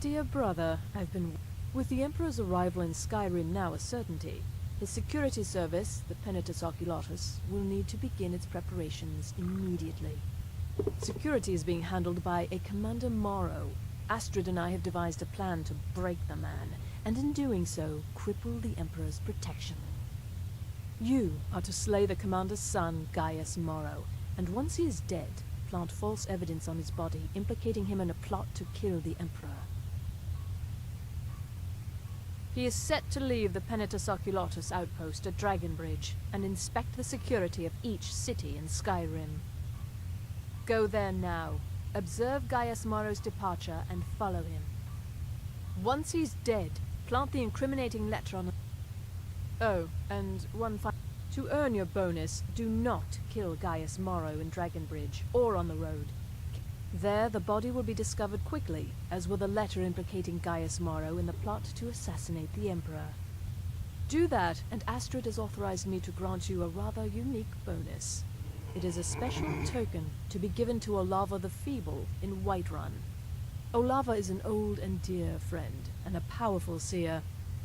Dear brother, I've been... With the Emperor's arrival in Skyrim now a certainty, his security service, the Penitus Oculatus, will need to begin its preparations immediately. Security is being handled by a Commander Morrow. Astrid and I have devised a plan to break the man, and in doing so, cripple the Emperor's protection. You are to slay the Commander's son, Gaius Morrow, and once he is dead, plant false evidence on his body, implicating him in a plot to kill the Emperor. He is set to leave the Penitus Oculatus outpost at Dragonbridge and inspect the security of each city in Skyrim. Go there now, observe Gaius Morrow's departure, and follow him. Once he's dead, plant the incriminating letter on... Oh, and one final... To earn your bonus, do not kill Gaius Morrow in Dragonbridge or on the road. There, the body will be discovered quickly, as will the letter implicating Gaius Morrow in the plot to assassinate the Emperor. Do that, and Astrid has authorized me to grant you a rather unique bonus. It is a special token to be given to Olava the Feeble in Whiterun. Olava is an old and dear friend, and a powerful seer.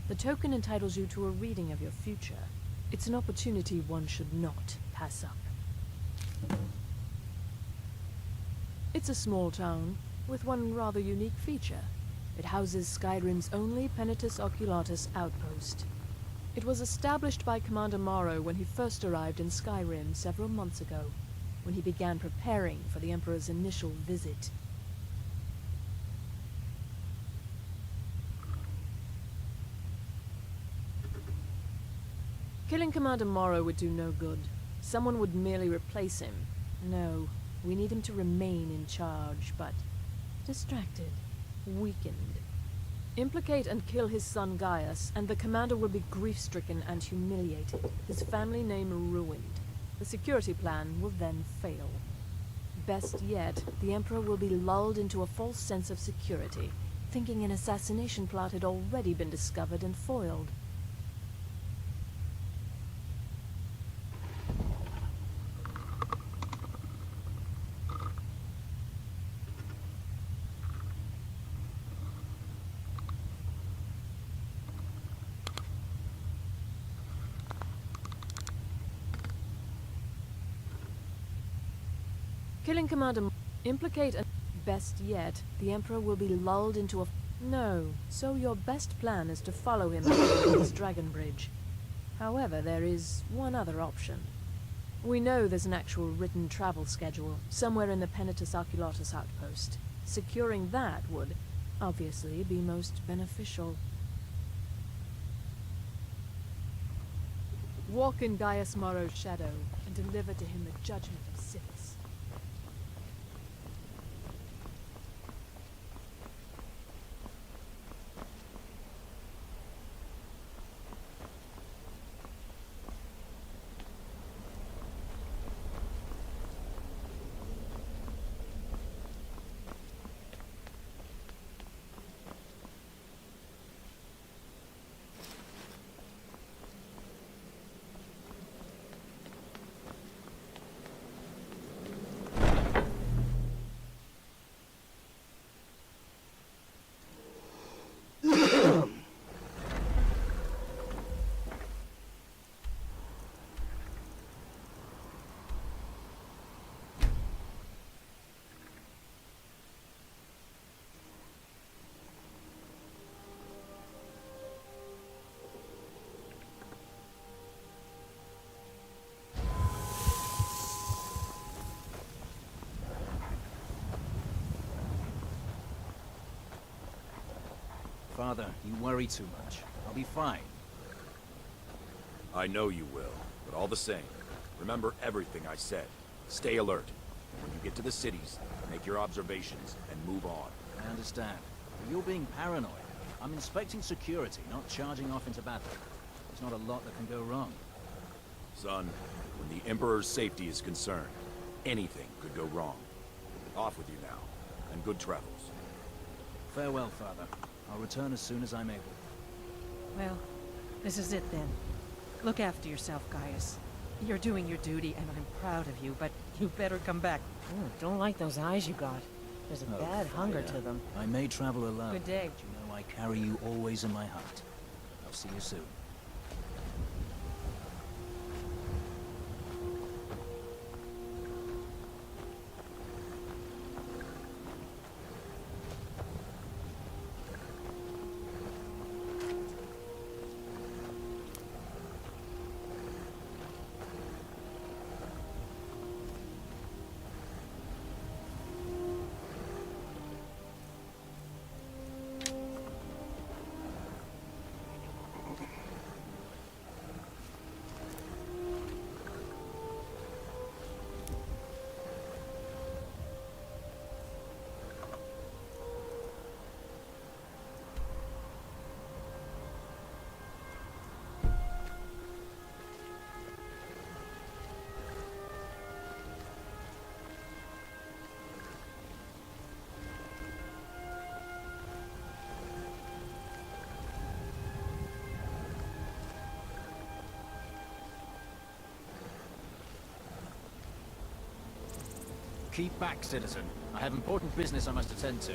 The token entitles you to a reading of your future. It's an opportunity one should not pass up. It's a small town, with one rather unique feature. It houses Skyrim's only Penitus Oculatus outpost. It was established by Commander Morrow when he first arrived in Skyrim several months ago, when he began preparing for the Emperor's initial visit. Killing Commander Morrow would do no good. Someone would merely replace him. No. We need him to remain in charge, but distracted, weakened. Implicate and kill his son Gaius, and the commander will be grief-stricken and humiliated, his family name ruined. The security plan will then fail. Best yet, the Emperor will be lulled into a false sense of security, thinking an assassination plot had already been discovered and foiled. Killing Commander... Implicate and... Best yet, the Emperor will be lulled into a... No, so your best plan is to follow him towards Dragonbridge. However, there is one other option. We know there's an actual written travel schedule, somewhere in the Penitus Oculatus outpost. Securing that would, obviously, be most beneficial. Walk in Gaius Morrow's shadow, and deliver to him the judgment of Sithis. Father, you worry too much. I'll be fine. I know you will, but all the same, remember everything I said. Stay alert. When you get to the cities, make your observations and move on. I understand. But you're being paranoid. I'm inspecting security, not charging off into battle. There's not a lot that can go wrong. Son, when the Emperor's safety is concerned, anything could go wrong. Off with you now, and good travels. Farewell, Father. I'll return as soon as I'm able. Well, this is it then. Look after yourself, Gaius. You're doing your duty, and I'm proud of you, but you better come back. Don't like those eyes you got. There's a Oh, bad hunger Frida. to them. I may travel alone. Good day. But you know I carry you always in my heart. I'll see you soon. Keep back, citizen. I have important business I must attend to.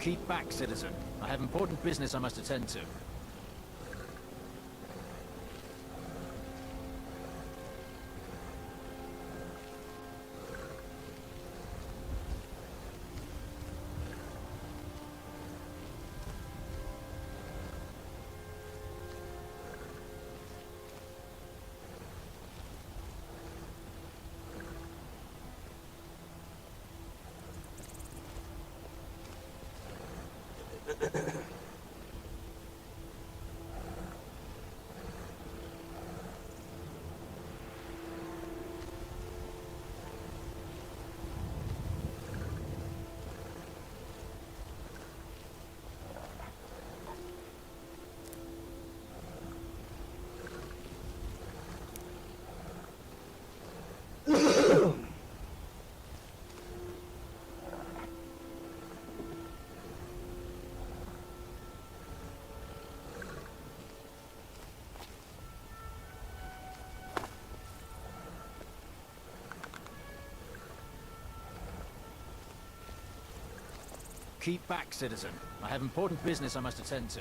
Keep back, citizen. I have important business I must attend to. Keep back, citizen. I have important business I must attend to.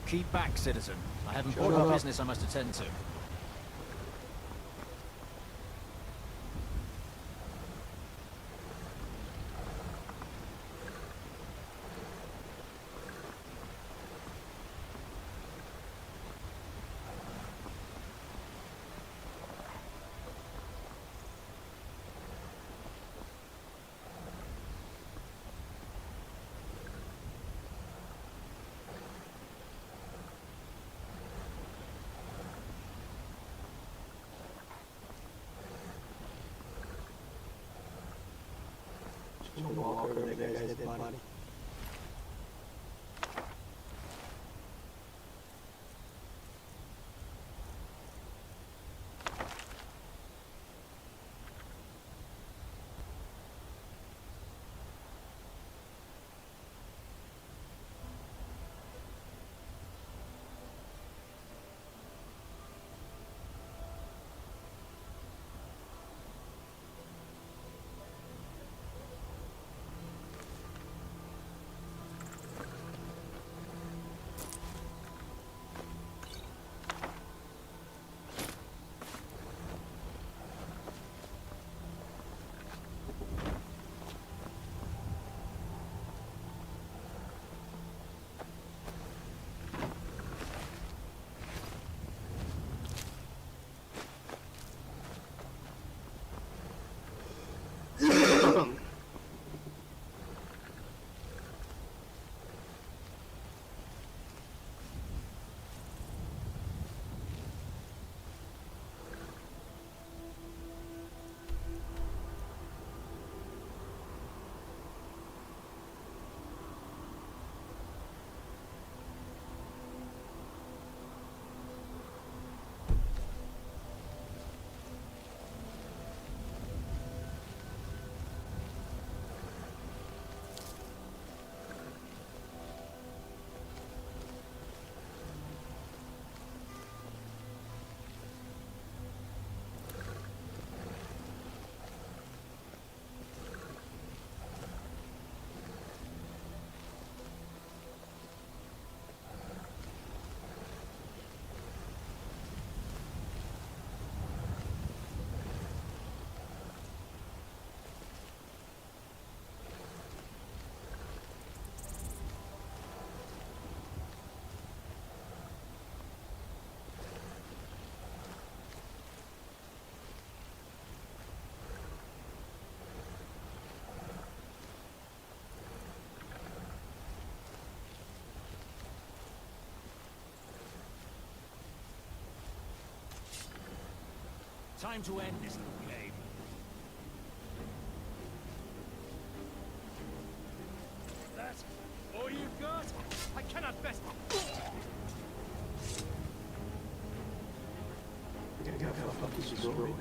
Keep back, citizen. I have important business I must attend to. Just walk over that guy's dead body. Time to end this little game. That's all you've got? I cannot best. I gotta fuck this story.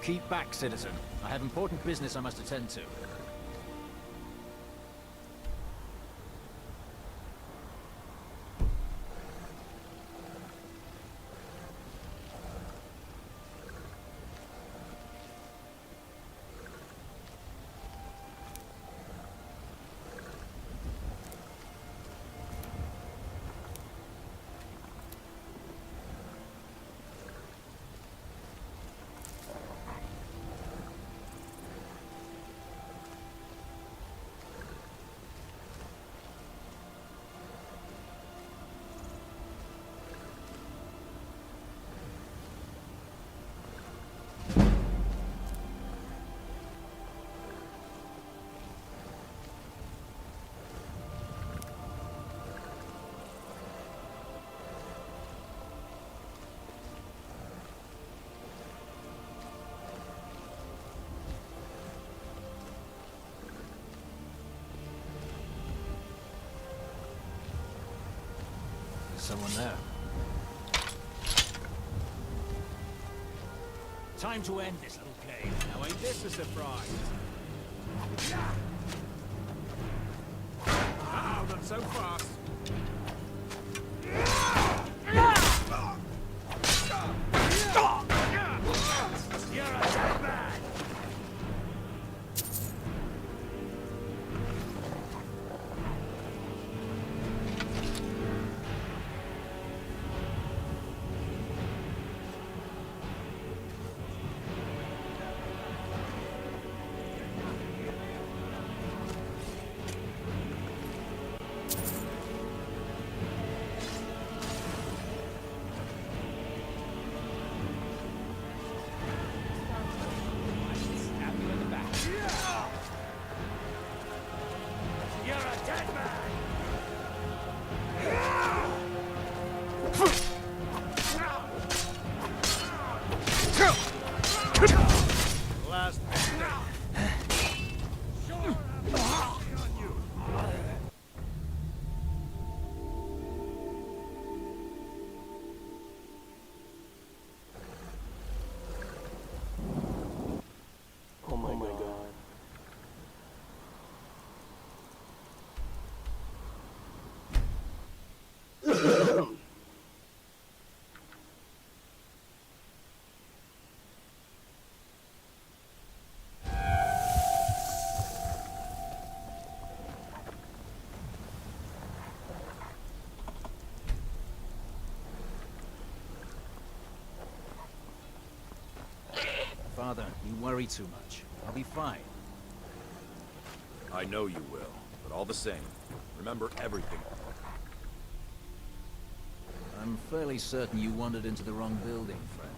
Keep back, citizen. I have important business I must attend to. Someone there. Time to end this little game. Now ain't this a surprise? Oh, not so fast. You're a dead man. Last sure, on you. Father, you worry too much. I'll be fine. I know you will, but all the same, remember everything. I'm fairly certain you wandered into the wrong building, friend.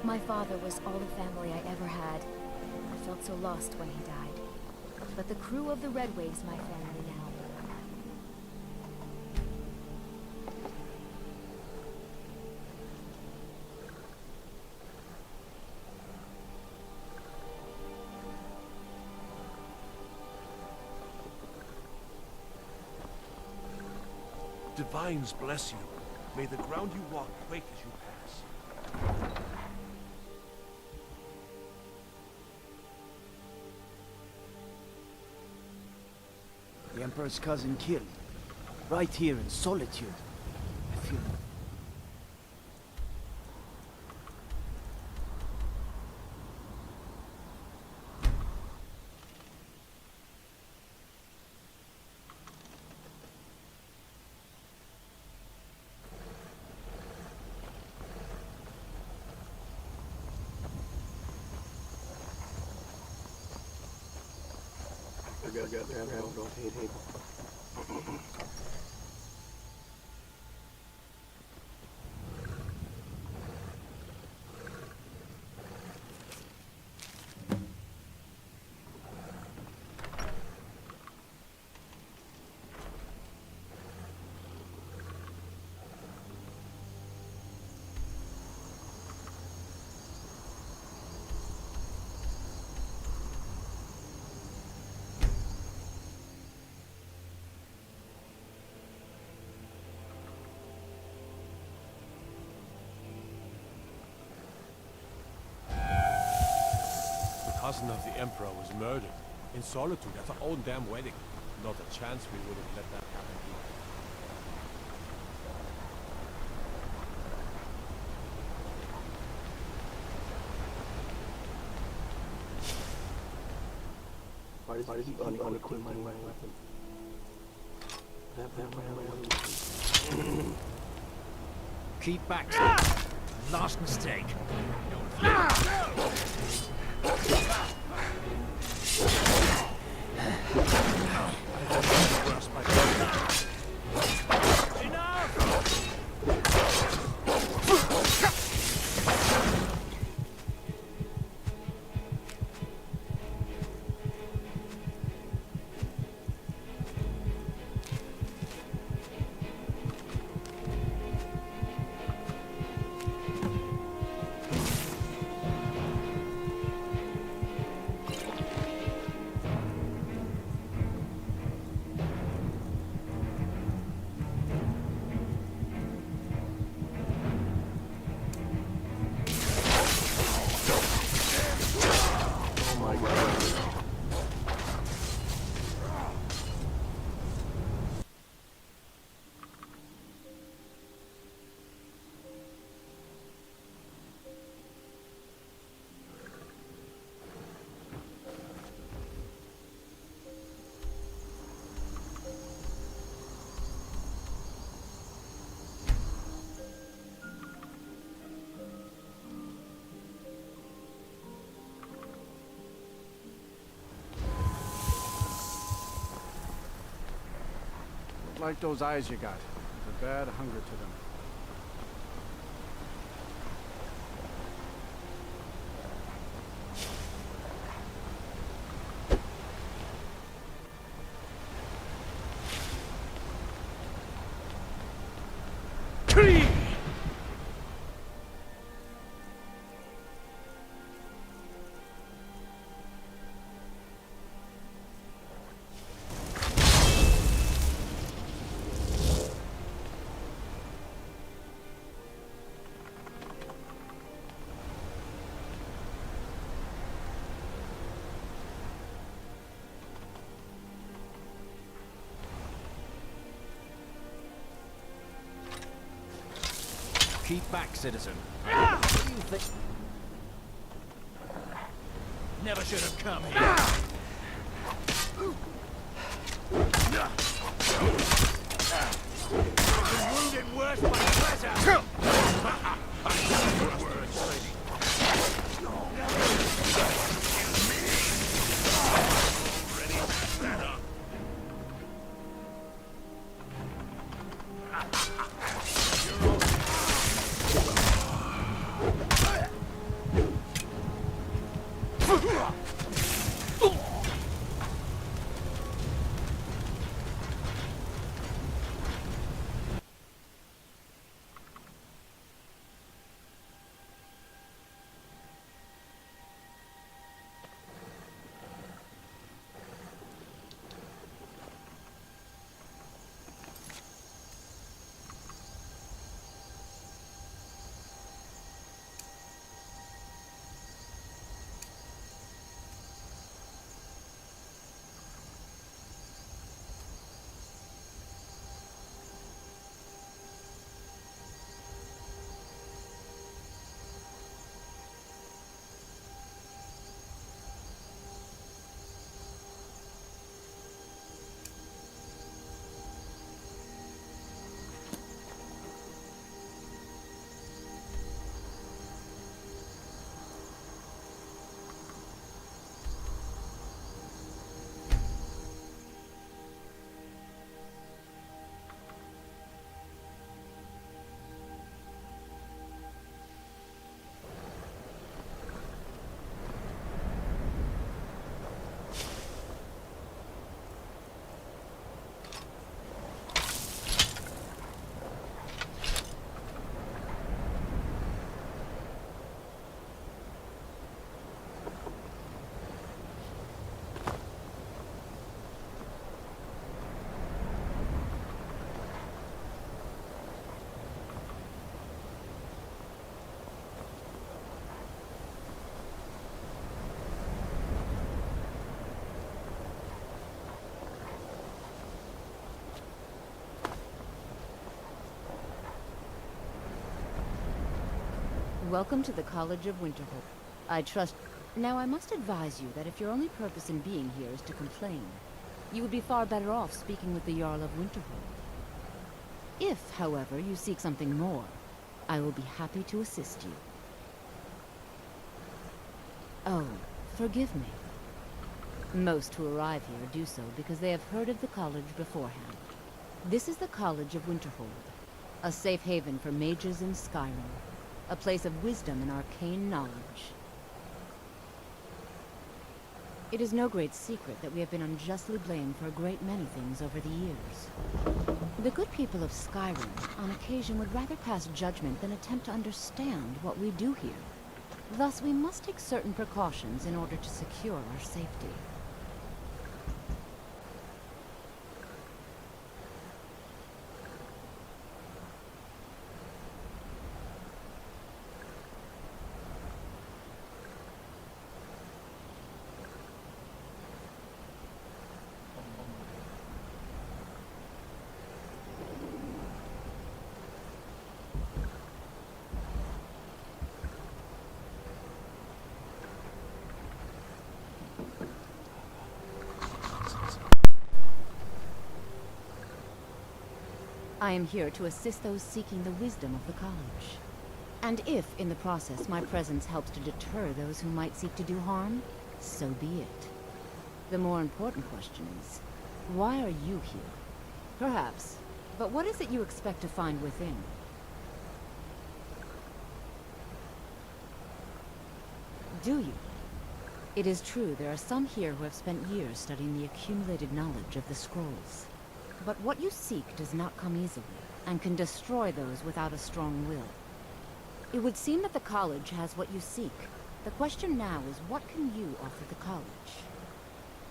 My father was all the family I ever had. I felt so lost when he died. But the crew of the Red Wave's my family now. Divines bless you. May the ground you walk quake as you pass. The Emperor's cousin killed. Right here in Solitude. I feel... I got that railroad table. Cousin of the Emperor was murdered in Solitude at our own damn wedding. Not a chance we would have let that happen here. Why does he unequip my weapon? That railroad. Keep back, citizen. Last mistake. Like those eyes you got. There's a bad hunger to them. Keep back, citizen. What do you think? Never should have come here. Been wounded worse by pleasure. Welcome to the College of Winterhold. I trust... Now, I must advise you that if your only purpose in being here is to complain, you would be far better off speaking with the Jarl of Winterhold. If, however, you seek something more, I will be happy to assist you. Oh, forgive me. Most who arrive here do so because they have heard of the college beforehand. This is the College of Winterhold, a safe haven for mages in Skyrim, a place of wisdom and arcane knowledge. It is no great secret that we have been unjustly blamed for a great many things over the years. The good people of Skyrim, on occasion, would rather pass judgment than attempt to understand what we do here. Thus, we must take certain precautions in order to secure our safety. I am here to assist those seeking the wisdom of the college. And if, in the process, my presence helps to deter those who might seek to do harm, so be it. The more important question is, why are you here? Perhaps, but what is it you expect to find within? Do you? It is true there are some here who have spent years studying the accumulated knowledge of the scrolls. But what you seek does not come easily, and can destroy those without a strong will. It would seem that the college has what you seek. The question now is, what can you offer the college?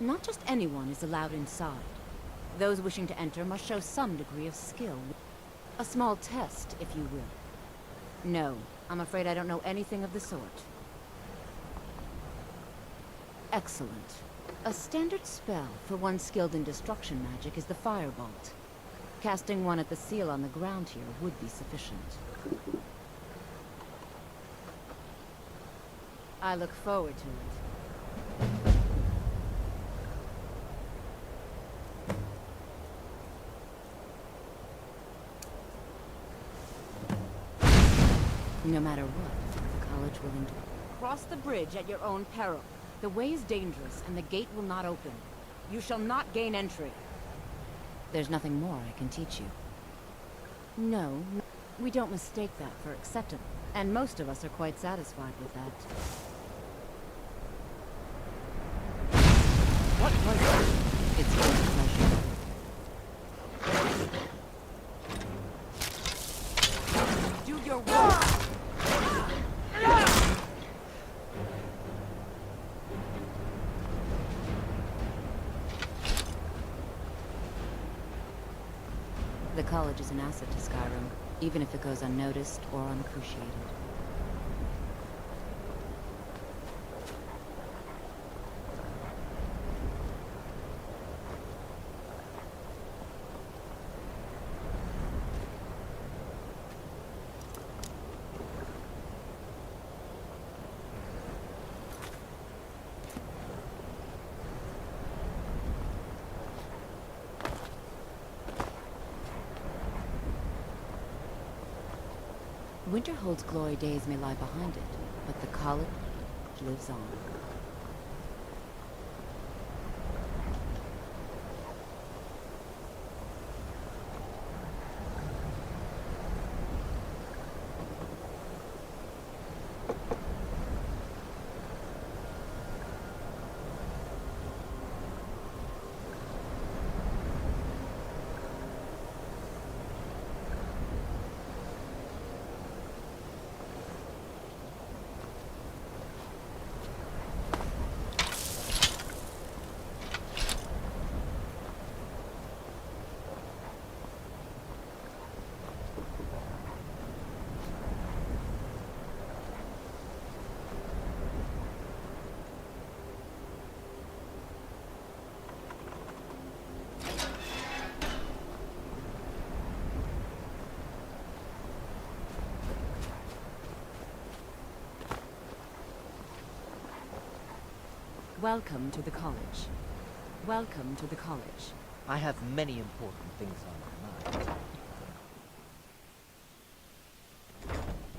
Not just anyone is allowed inside. Those wishing to enter must show some degree of skill. A small test, if you will. No, I'm afraid I don't know anything of the sort. Excellent. A standard spell for one skilled in destruction magic is the Firebolt. Casting one at the seal on the ground here would be sufficient. I look forward to it. No matter what, the college will endure. Cross the bridge at your own peril. The way is dangerous, and the gate will not open. You shall not gain entry. There's nothing more I can teach you. No, we don't mistake that for acceptance, and most of us are quite satisfied with that. What was it? It's your pleasure. Do your work! The college is an asset to Skyrim, even if it goes unnoticed or unappreciated. Winterhold's glory days may lie behind it, but the college lives on. Welcome to the college. Welcome to the college. I have many important things on my mind.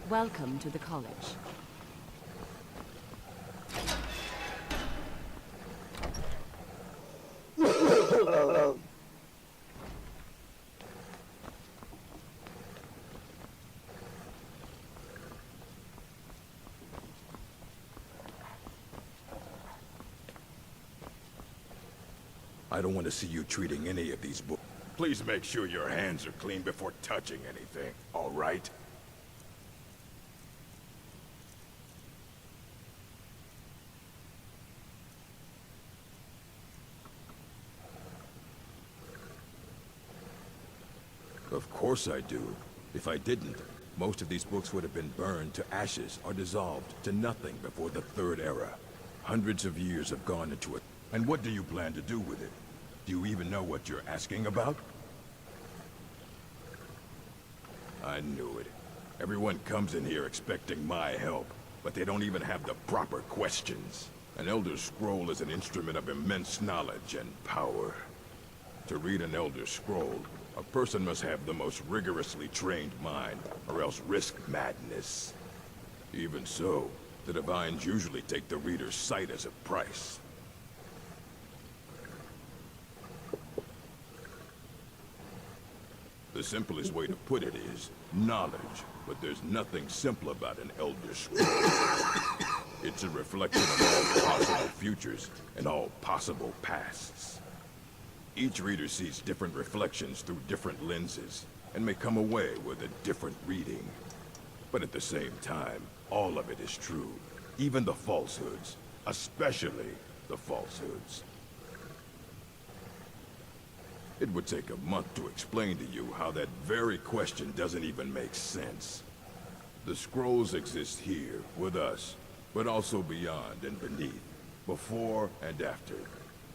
Welcome to the college. I don't want to see you treating any of these books. Please make sure your hands are clean before touching anything, all right? Of course I do. If I didn't, most of these books would have been burned to ashes or dissolved to nothing before the Third Era. Hundreds of years have gone into it. And what do you plan to do with it? Do you even know what you're asking about? I knew it. Everyone comes in here expecting my help, but they don't even have the proper questions. An Elder Scroll is an instrument of immense knowledge and power. To read an Elder Scroll, a person must have the most rigorously trained mind, or else risk madness. Even so, the Divines usually take the reader's sight as a price. The simplest way to put it is knowledge, but there's nothing simple about an Elder Scroll. It's a reflection of all possible futures and all possible pasts. Each reader sees different reflections through different lenses, and may come away with a different reading. But at the same time, all of it is true. Even the falsehoods, especially the falsehoods. It would take a month to explain to you how that very question doesn't even make sense. The scrolls exist here, with us, but also beyond and beneath, before and after.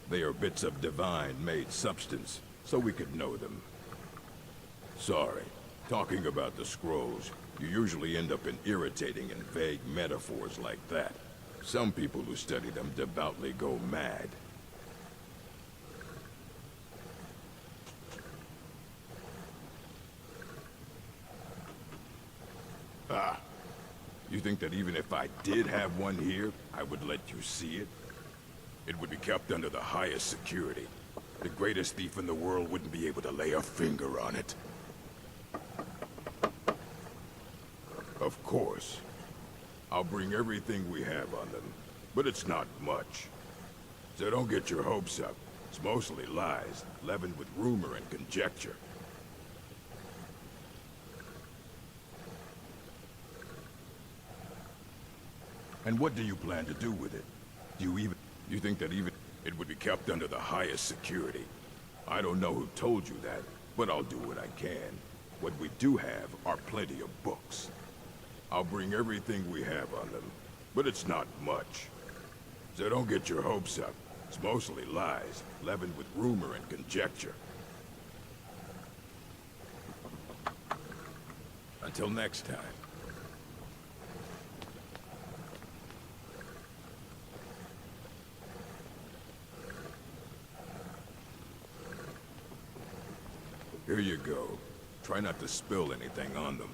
They are bits of divine-made substance, so we could know them. Sorry, talking about the scrolls, you usually end up in irritating and vague metaphors like that. Some people who study them devoutly go mad. Ah, you think that even if I did have one here, I would let you see it? It would be kept under the highest security. The greatest thief in the world wouldn't be able to lay a finger on it. Of course. I'll bring everything we have on them, but it's not much. So don't get your hopes up. It's mostly lies, leavened with rumor and conjecture. And what do you plan to do with it? You think that even it would be kept under the highest security? I don't know who told you that, but I'll do what I can. What we do have are plenty of books. I'll bring everything we have on them, but it's not much. So don't get your hopes up. It's mostly lies, leavened with rumor and conjecture. Until next time. Here you go. Try not to spill anything on them.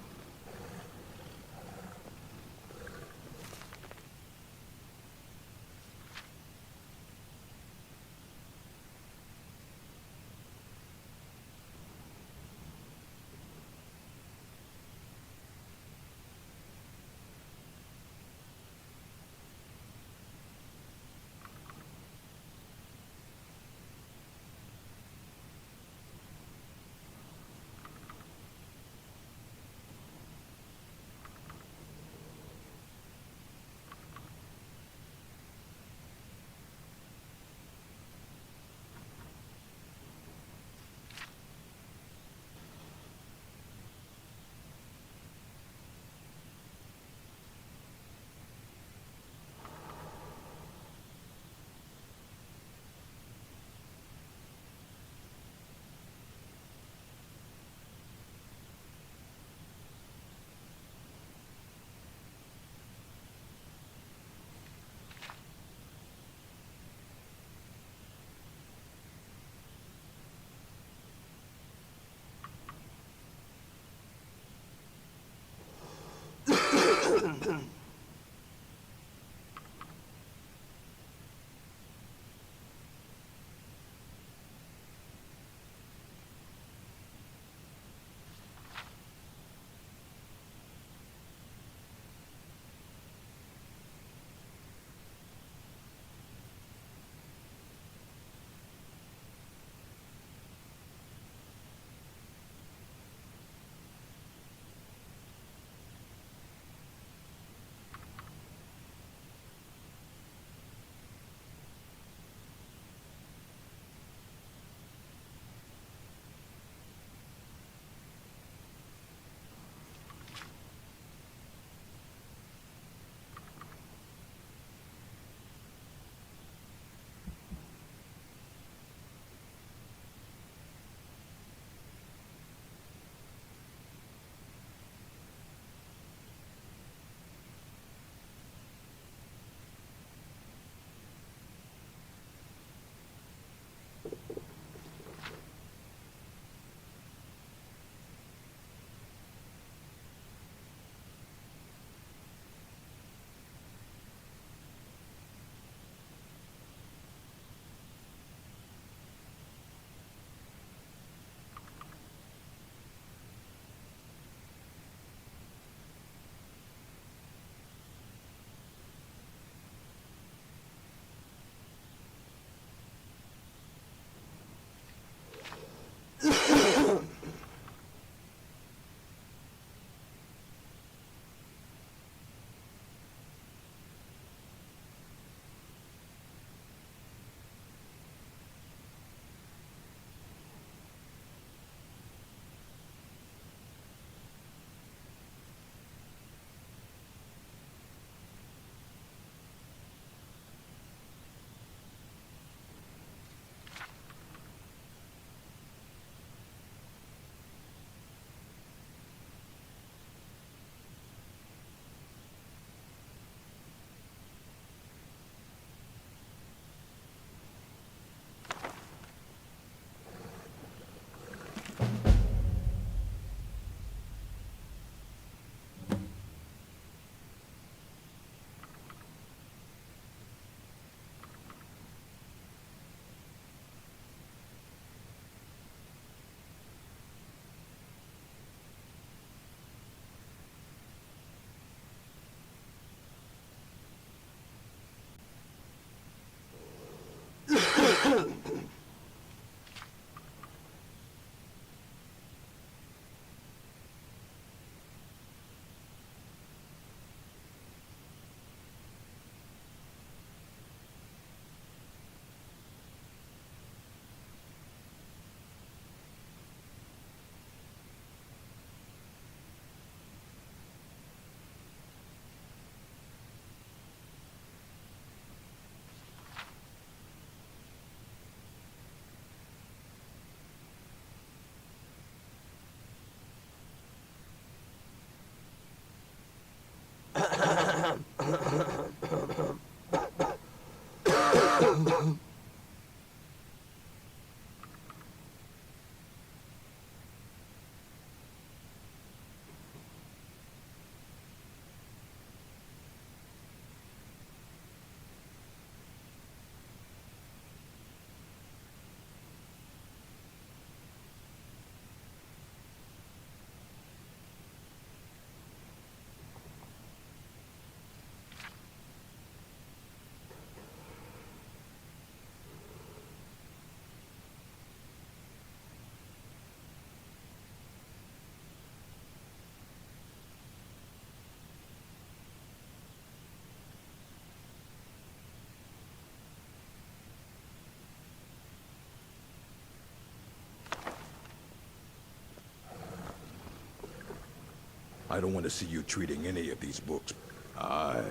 I don't want to see you treating any of these books. Aye,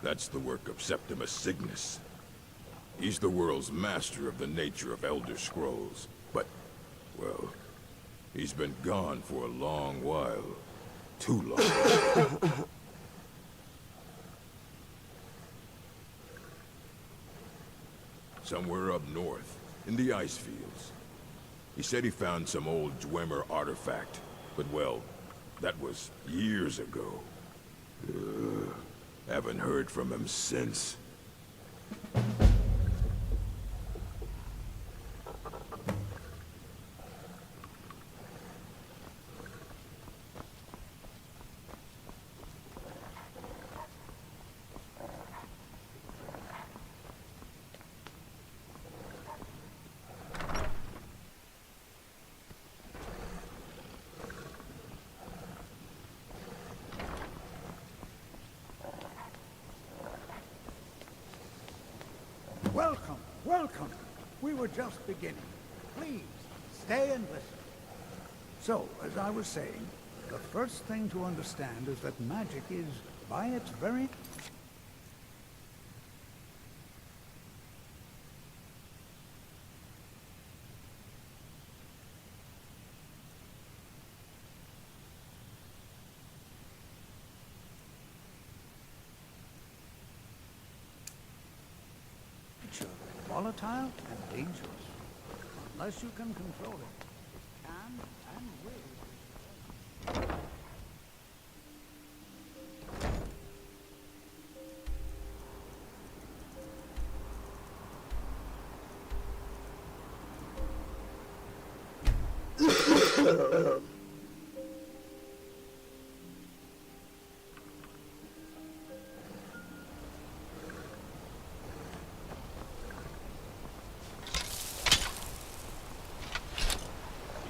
that's the work of Septimus Signus. He's the world's master of the nature of Elder Scrolls. But, well, he's been gone for a long while. Too long. Somewhere up north, in the ice fields. He said he found some old Dwemer artifact, but well, that was years ago. Haven't heard from him since. Welcome, welcome. We were just beginning. Please, stay and listen. So, as I was saying, the first thing to understand is that magic is, by its very... volatile and dangerous. Unless you can control it, it can and will.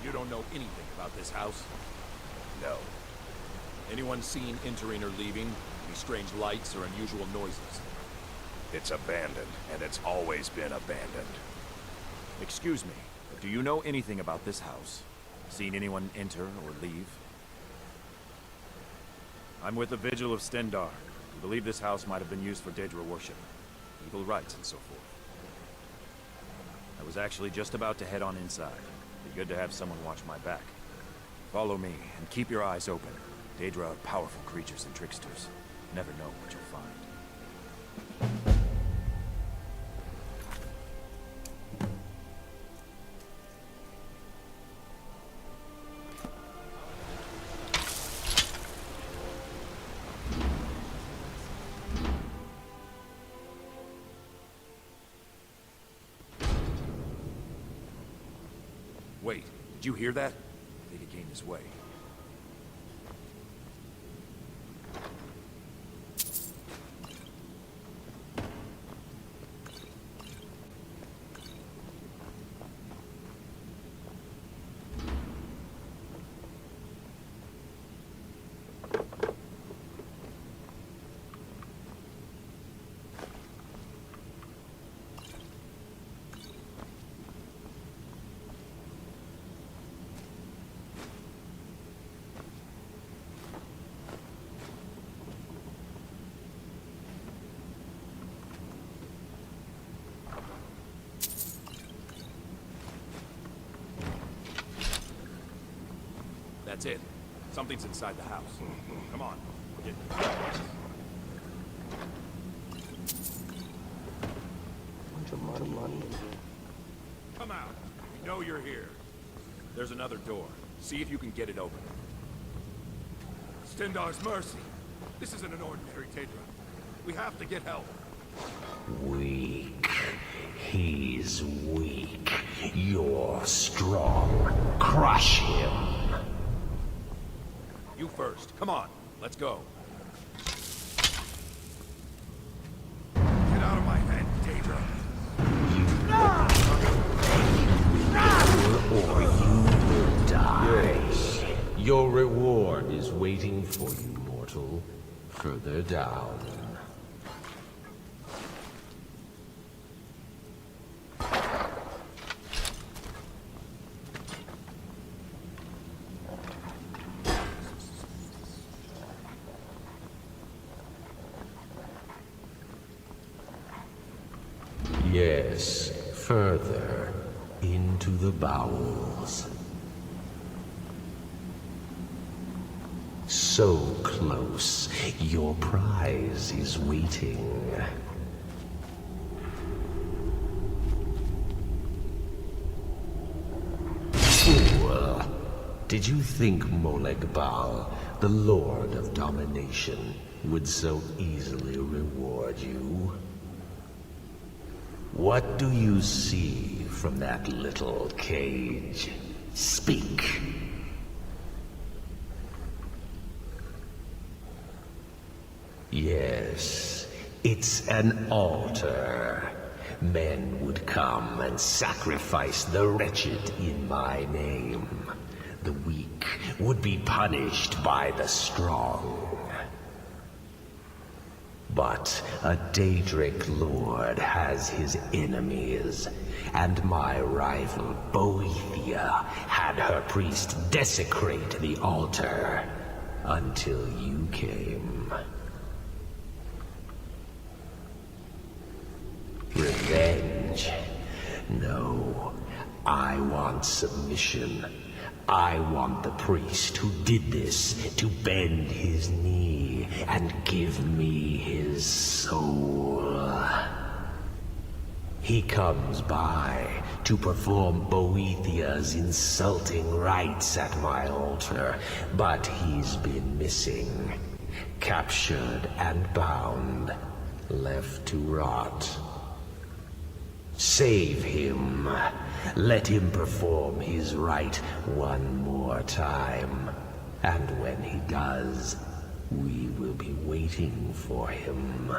You don't know anything about this house? No. Anyone seen entering or leaving? Any strange lights or unusual noises? It's abandoned, and it's always been abandoned. Excuse me, do you know anything about this house? Seen anyone enter or leave? I'm with the Vigil of Stendarr. We believe this house might have been used for Daedra worship, evil rites and so forth. I was actually just about to head on inside. Be good to have someone watch my back. Follow me, and keep your eyes open. Daedra are powerful creatures and tricksters. Never know what you'll find. Wait, did you hear that? I think it came this way. That's it. Something's inside the house. Come on. We're getting Bunch of money. Come out. We know you're here. There's another door. See if you can get it open. Stendarr's mercy. This isn't an ordinary Daedra. We have to get help. Weak. He's weak. You're strong. Crush him. You first. Come on. Let's go. Get out of my head, Daedra. Or you will die. Yes. Your reward is waiting for you, mortal. Further down. Yes, further into the bowels. So close, your prize is waiting. Fool! Did you think Molag Bal, the Lord of Domination, would so easily reward you? What do you see from that little cage? Speak. Yes, it's an altar. Men would come and sacrifice the wretched in my name. The weak would be punished by the strong. But a Daedric lord has his enemies, and my rival Boethia had her priest desecrate the altar until you came. Revenge? No, I want submission. I want the priest who did this to bend his knee and give me his soul. He comes by to perform Boethia's insulting rites at my altar, but he's been missing. Captured and bound, left to rot. Save him. Let him perform his rite one more time. And when he does, we will be waiting for him.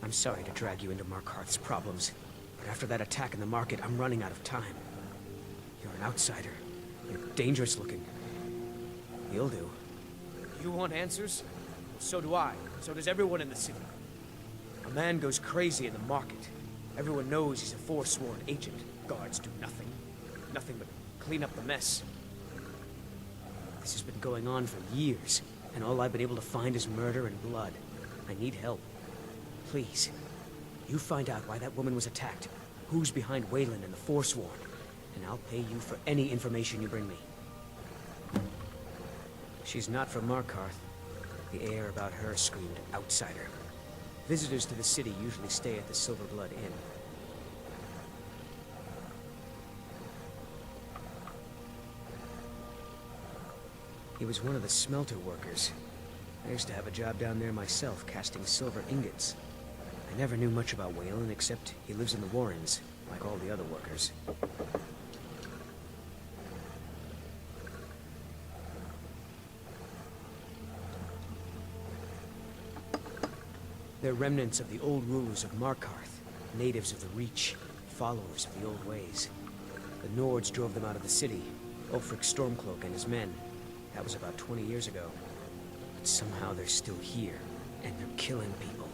I'm sorry to drag you into Markarth's problems, but after that attack in the market, I'm running out of time. You're an outsider. You're dangerous looking. You'll do. You want answers? Well, so do I. So does everyone in the city. A man goes crazy in the market. Everyone knows he's a forsworn agent. Guards do nothing. Nothing but clean up the mess. This has been going on for years, and all I've been able to find is murder and blood. I need help. Please, you find out why that woman was attacked, who's behind Wayland and the Forsworn, and I'll pay you for any information you bring me. She's not from Markarth. The air about her screamed outsider. Visitors to the city usually stay at the Silverblood Inn. He was one of the smelter workers. I used to have a job down there myself, casting silver ingots. I never knew much about Wayland, except he lives in the Warrens, like all the other workers. They're remnants of the old rulers of Markarth, natives of the Reach, followers of the old ways. The Nords drove them out of the city, Ulfric Stormcloak and his men. That was about 20 years ago. But somehow they're still here, and they're killing people.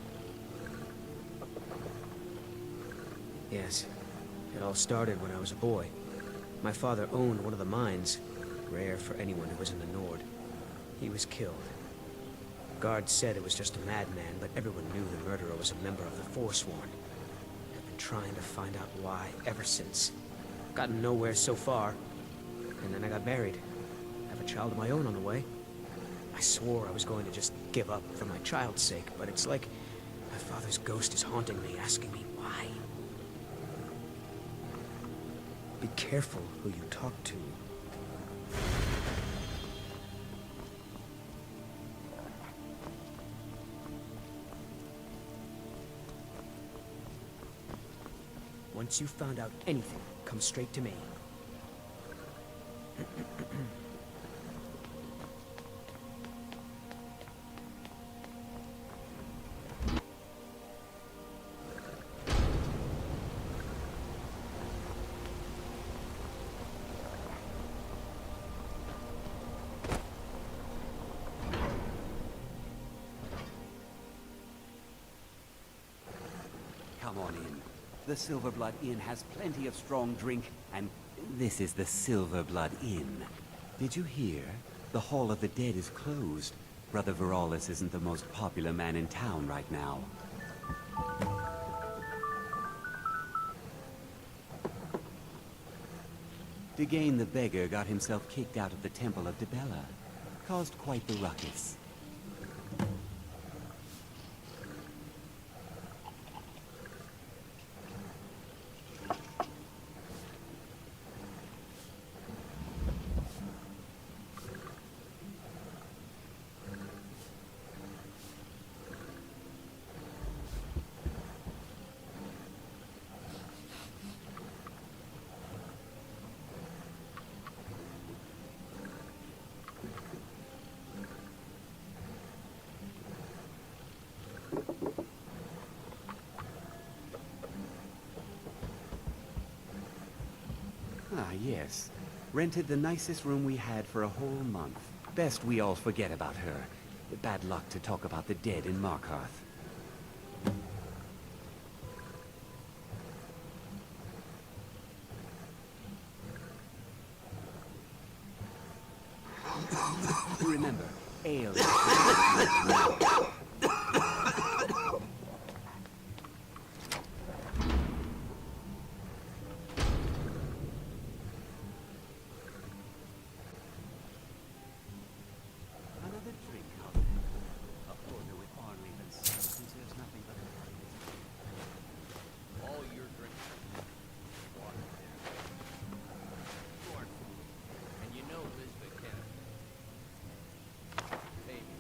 Yes, it all started when I was a boy. My father owned one of the mines, rare for anyone who was in the Nord. He was killed. Guards said it was just a madman, but everyone knew the murderer was a member of the Forsworn. I've been trying to find out why ever since. Gotten nowhere so far, and then I got married. I have a child of my own on the way. I swore I was going to just give up for my child's sake, but it's like my father's ghost is haunting me, asking me why. Be careful who you talk to. Once you've found out anything, come straight to me. Come on in. The Silverblood Inn has plenty of strong drink, and this is the Silverblood Inn. Did you hear? The Hall of the Dead is closed. Brother Veralis isn't the most popular man in town right now. Degane the Beggar got himself kicked out of the Temple of Dibella. Caused quite the ruckus. Ah, yes. Rented the nicest room we had for a whole month. Best we all forget about her. Bad luck to talk about the dead in Markarth. Remember, ale is another drink out there. A porter with barley and salt, since there's nothing but All your drinks are water there. Corn food. And you know Lisbeth can. Baby.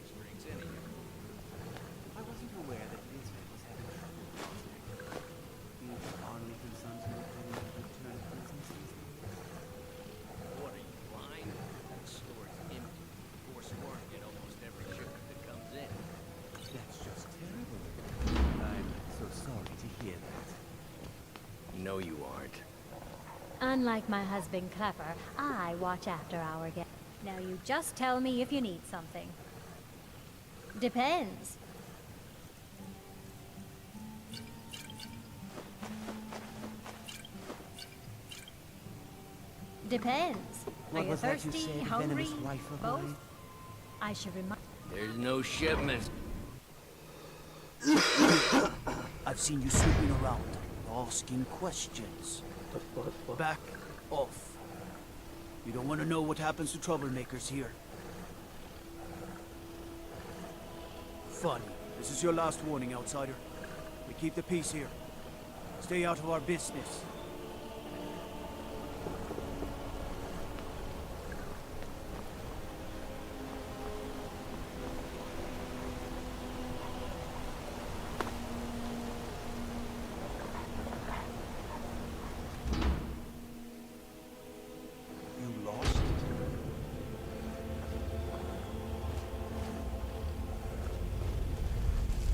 Springs in here. I wasn't aware that Lisbeth was having trouble last night. You Arnley and Sons no planning to return to business these days? What are you, blind? That store's empty. Forsworn get almost every shipment that comes in. That's just terrible. I'm so sorry to hear that. No, you aren't. Unlike my husband Clapper, I watch after our guests. Now you just tell me if you need something. Depends. Depends. What Are you was that you thirsty, said, hungry, venomous wife of both? mine? I should remind. There's no shipments. I've seen you snooping around, asking questions. Back off. You don't want to know what happens to troublemakers here. Funny. This is your last warning, outsider. We keep the peace here. Stay out of our business. You lost?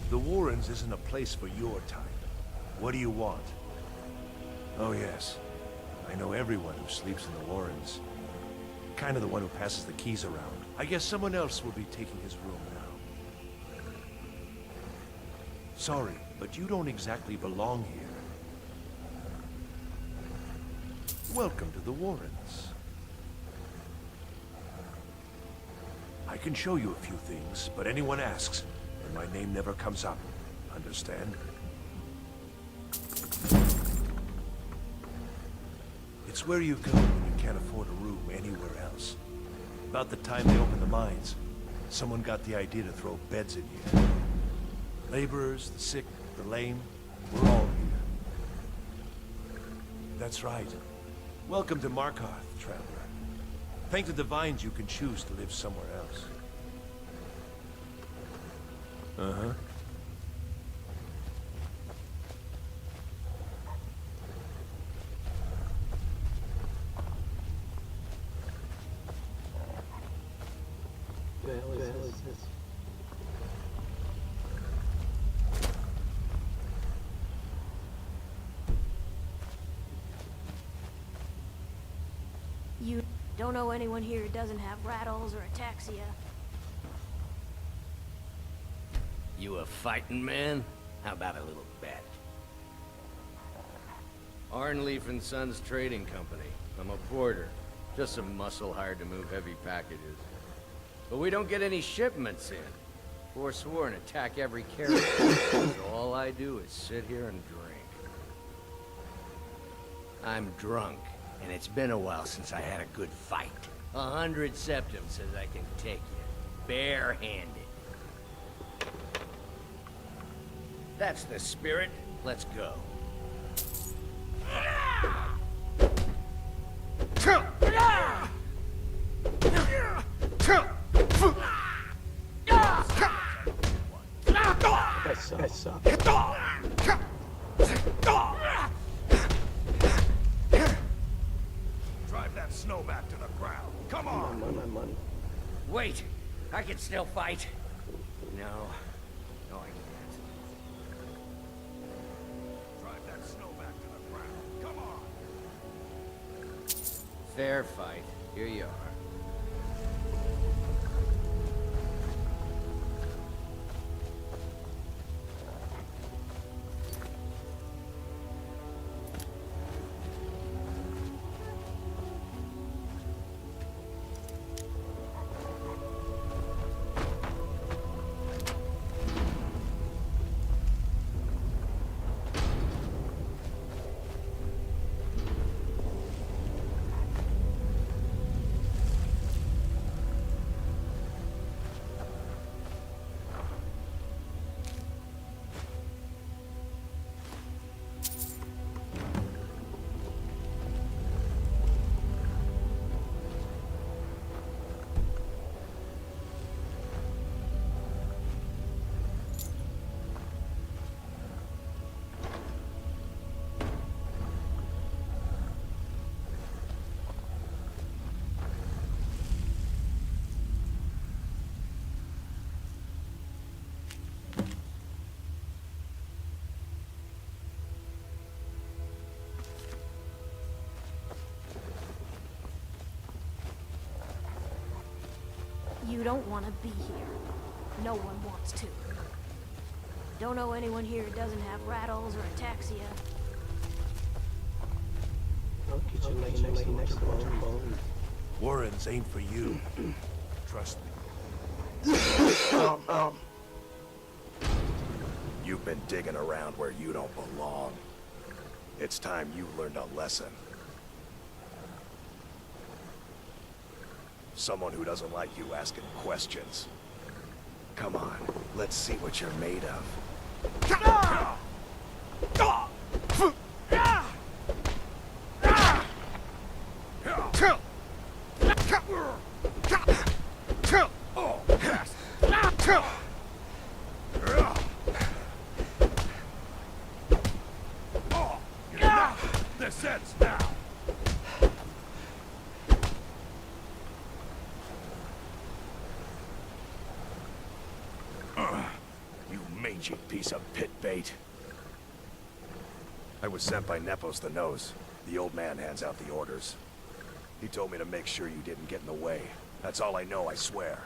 The Warrens isn't a place for your type. What do you want? Oh yes, I know everyone who sleeps in the Warrens. kind of the one who passes the keys around. I guess someone else will be taking his room now. Sorry, but you don't exactly belong here. Welcome to the Warrens. I can show you a few things, but anyone asks, and my name never comes up. Understand? It's where you go when you can't afford a room anywhere else. About the time they opened the mines, someone got the idea to throw beds in here. Laborers, the sick, the lame, we're all here. That's right. Welcome to Markarth, traveler. Thank the Divines you can choose to live somewhere else. Uh-huh. You don't know anyone here who doesn't have rattles or ataxia? You a fighting man? How about a little bet? Arnleaf and Sons Trading Company. I'm a porter. Just some muscle hired to move heavy packages. But we don't get any shipments in. Forsworn attack every carrier. So all I do is sit here and drink. I'm drunk, and it's been a while since I had a good fight. 100 septum says I can take you, barehanded. That's the spirit. Let's go. I suck. Drive that snow back to the ground. Come on! My money. Wait, I can still fight. No, I can't. Drive that snow back to the ground. Come on! Fair fight. Here you are. You don't want to be here. No one wants to. Don't know anyone here who doesn't have rattles or ataxia. I'll get you next bone. Warrens ain't for you. Trust me. You've been digging around where you don't belong. It's time you learned a lesson. Someone who doesn't like you asking questions. Come on, let's see what you're made of. This ends now. You mangy piece of pit bait. I was sent by Nepos the Nose. The old man hands out the orders. He told me to make sure you didn't get in the way. That's all I know, I swear.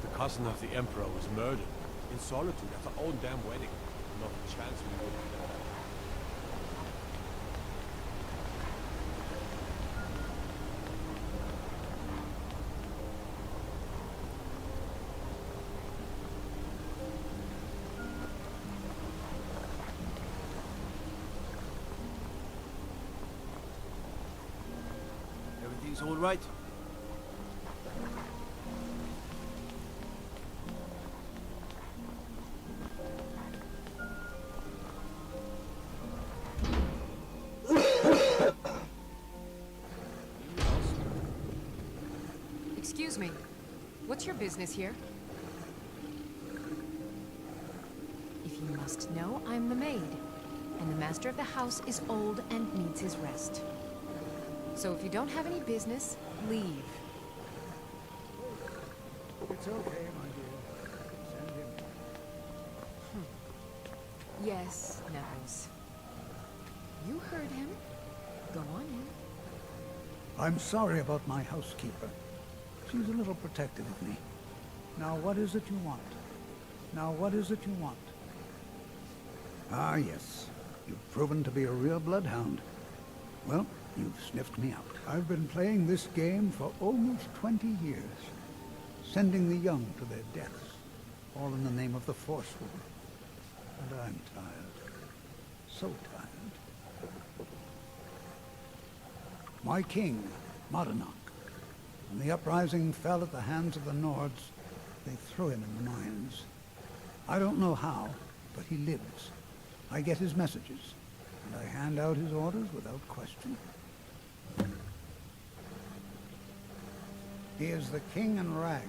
The cousin of the Emperor was murdered in solitude at her own damn wedding. Not a chance we would have let that. Everything's all right? Excuse me. What's your business here? If you must know, I'm the maid. And the master of the house is old and needs his rest. So if you don't have any business, leave. It's okay, my dear. Send him. Yes, Nevels. You heard him. Go on in. I'm sorry about my housekeeper. She's a little protective of me. Now what is it you want? Now what is it you want? Ah, yes. You've proven to be a real bloodhound. Well, you've sniffed me out. I've been playing this game for almost 20 years. Sending the young to their deaths. All in the name of the Forsworn. And I'm tired. So tired. My king, Modonok. When the uprising fell at the hands of the Nords, they threw him in the mines. I don't know how, but he lives. I get his messages, and I hand out his orders without question. He is the king in rags,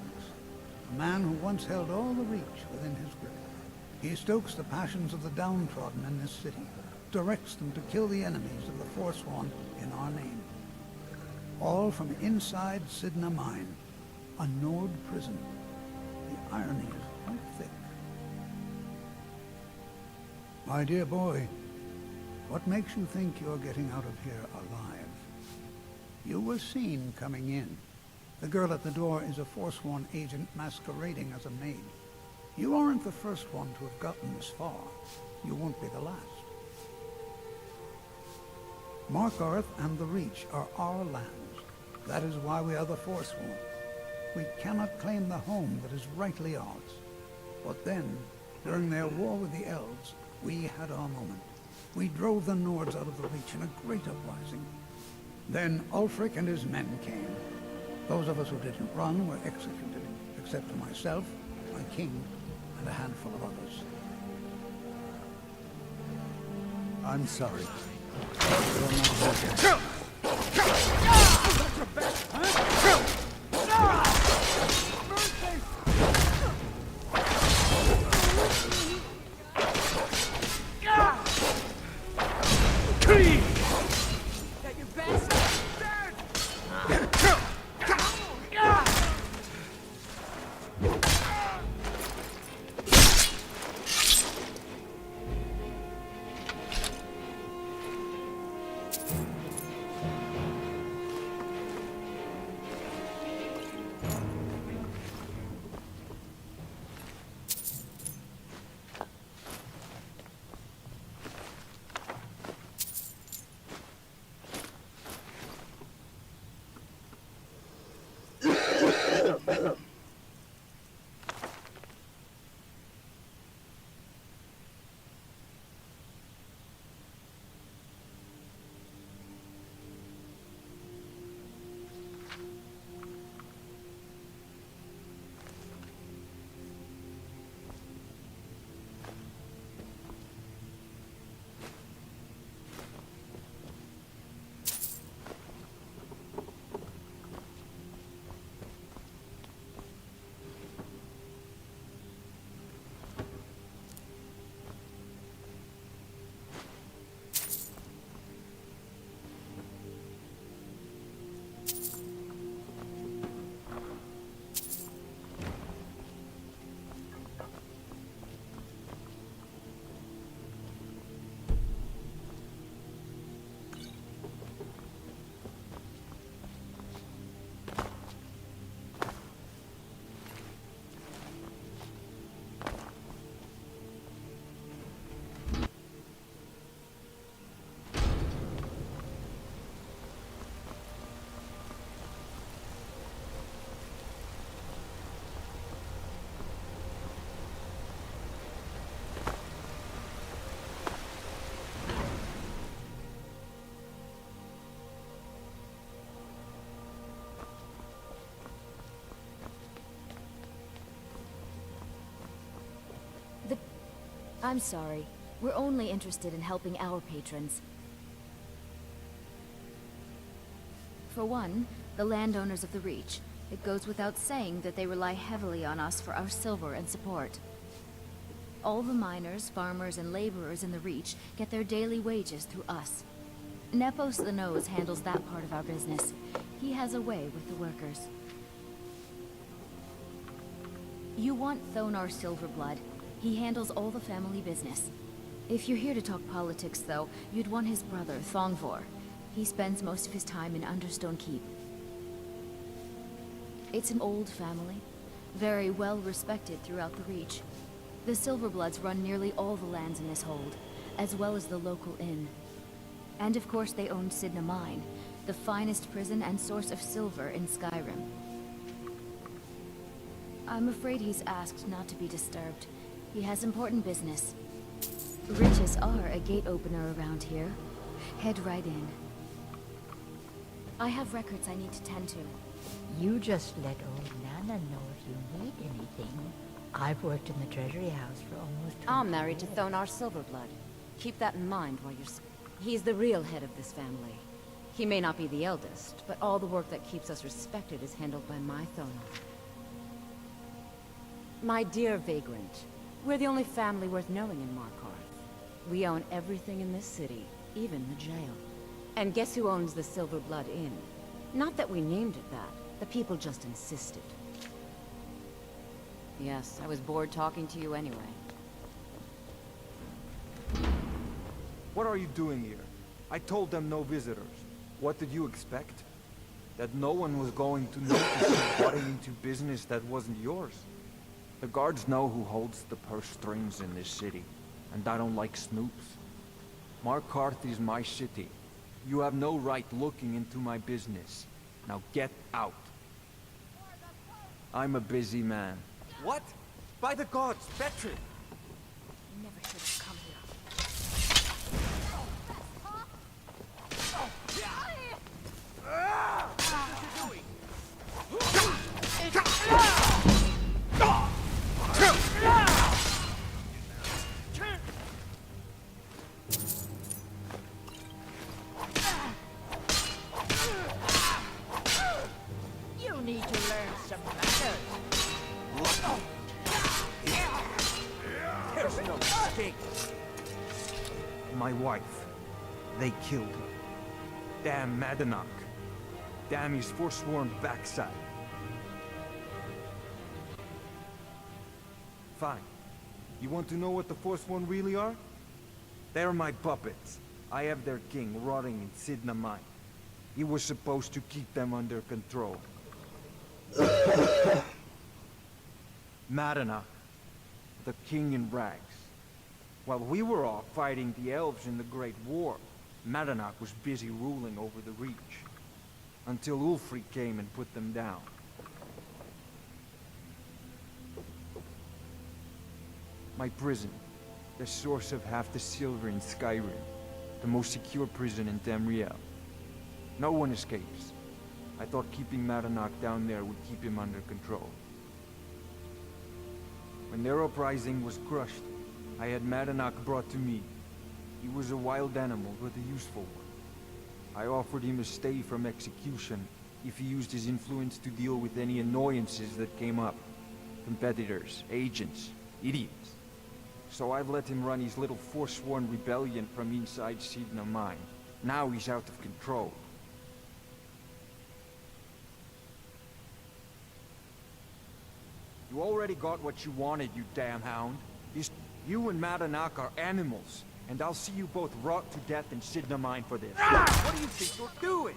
a man who once held all the Reach within his grip. He stokes the passions of the downtrodden in this city, directs them to kill the enemies of the Forsworn in our name. All from inside Sidna Mine, a Nord prison. The irony is quite thick. My dear boy, what makes you think you're getting out of here alive? You were seen coming in. The girl at the door is a Forsworn agent masquerading as a maid. You aren't the first one to have gotten this far. You won't be the last. Markarth and the Reach are our lands. That is why we are the Forsworn. We cannot claim the home that is rightly ours. But then, during their war with the Elves, we had our moment. We drove the Nords out of the Reach in a great uprising. Then Ulfric and his men came. Those of us who didn't run were executed, except for myself, my king, and a handful of others. I'm sorry. You're not At your best? I'm sorry. We're only interested in helping our patrons. For one, the landowners of the Reach. It goes without saying that they rely heavily on us for our silver and support. All the miners, farmers, and laborers in the Reach get their daily wages through us. Nepos the Nose handles that part of our business. He has a way with the workers. You want Thonar Silverblood. He handles all the family business. If you're here to talk politics, though, you'd want his brother, Thongvor. He spends most of his time in Understone Keep. It's an old family, very well respected throughout the Reach. The Silverbloods run nearly all the lands in this hold, as well as the local inn. And of course they own Sidna Mine, the finest prison and source of silver in Skyrim. I'm afraid he's asked not to be disturbed. He has important business. Riches are a gate opener around here. Head right in. I have records I need to tend to. You just let old Nana know if you need anything. I've worked in the Treasury House for almost 20 I'm married to years. Thonar Silverblood. Keep that in mind while you're... He's the real head of this family. He may not be the eldest, but all the work that keeps us respected is handled by my Thonar. My dear Vagrant, we're the only family worth knowing in Markarth. We own everything in this city, even the jail. And guess who owns the Silverblood Inn? Not that we named it that. The people just insisted. Yes, I was bored talking to you anyway. What are you doing here? I told them no visitors. What did you expect? That no one was going to notice you butting into business that wasn't yours? The guards know who holds the purse strings in this city, and I don't like snoops. Markarth is my city. You have no right looking into my business. Now get out. I'm a busy man. What? By the gods, Betri! Never should have come here. You need to learn some manners. There's no escape. My wife. They killed her. Damn Madanach. Damn his forsworn backside. Fine. You want to know what the Forsworn really are? They're my puppets. I have their king rotting in Sidna Mine. He was supposed to keep them under control. Madanach, the king in rags. While we were off fighting the elves in the Great War, Madanach was busy ruling over the Reach. Until Ulfric came and put them down. My prison, the source of half the silver in Skyrim, the most secure prison in Tamriel. No one escapes. I thought keeping Madanach down there would keep him under control. When their uprising was crushed, I had Madanach brought to me. He was a wild animal, but a useful one. I offered him a stay from execution if he used his influence to deal with any annoyances that came up. Competitors, agents, idiots. So I've let him run his little forsworn rebellion from inside Sidna Mine. Now he's out of control. You already got what you wanted, you damn hound. You and Madanach are animals, and I'll see you both rot to death in Sidna Mine for this. What do you think you're doing?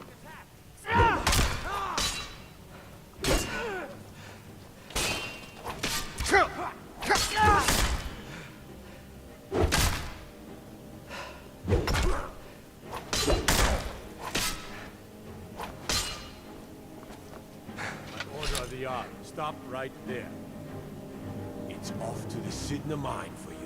Order of the Yard. Stop right there. It's off to the Sidna Mine for you.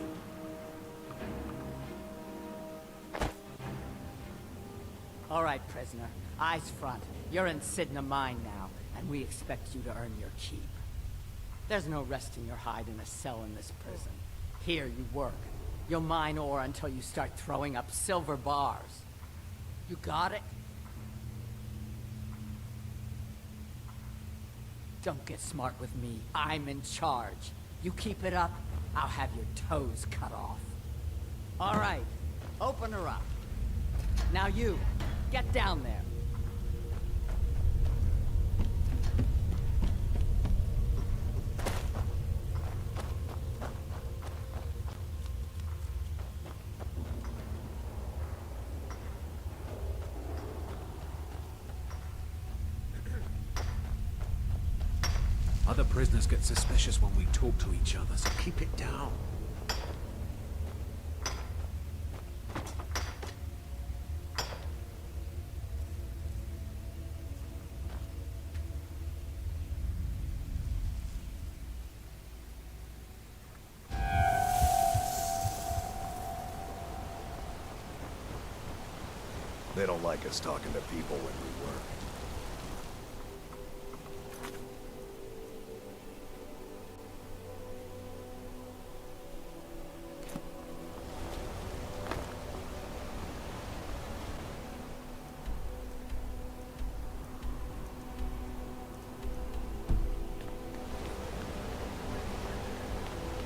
All right, prisoner. Eyes front. You're in Sidna Mine now, and we expect you to earn your keep. There's no resting your hide in a cell in this prison. Here you work, You'll mine ore until you start throwing up silver bars. You got it? Don't get smart with me. I'm in charge. You keep it up, I'll have your toes cut off. All right, open her up. Now you, get down there. Other prisoners get suspicious when we talk to each other, so keep it down. They don't like us talking to people when we work.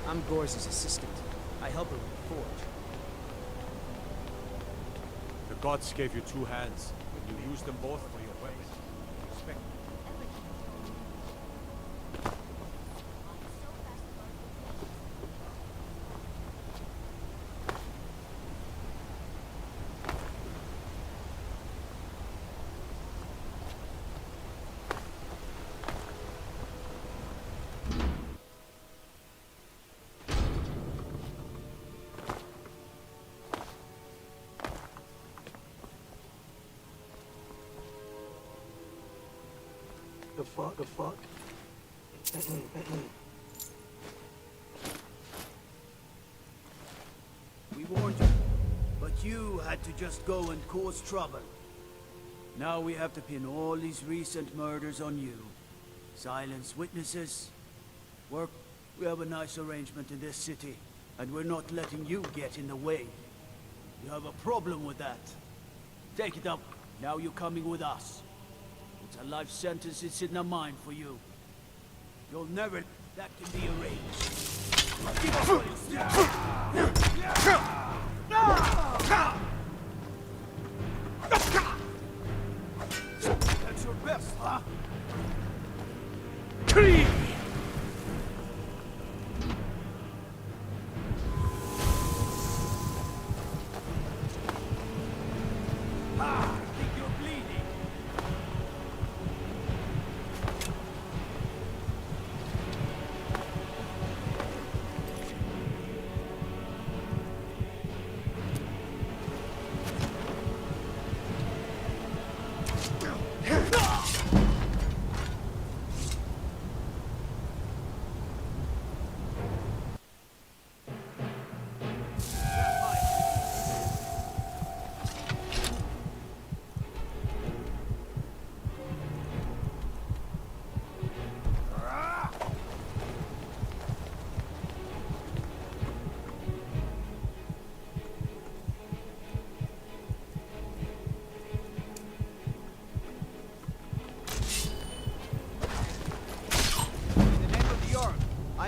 I'm Gor's assistant. I help her with the forge. The gods gave you two hands. When you use them both for your weapons, expect The fuck? We warned you, but you had to just go and cause trouble. Now we have to pin all these recent murders on you. Silence witnesses. Work, we have a nice arrangement in this city, and we're not letting you get in the way. You have a problem with that. Take it up. Now you're coming with us. It's a life sentence. It's in the mind for you. You'll never... That can be arranged. Give us what you That's your best, huh?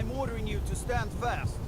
I'm ordering you to stand fast.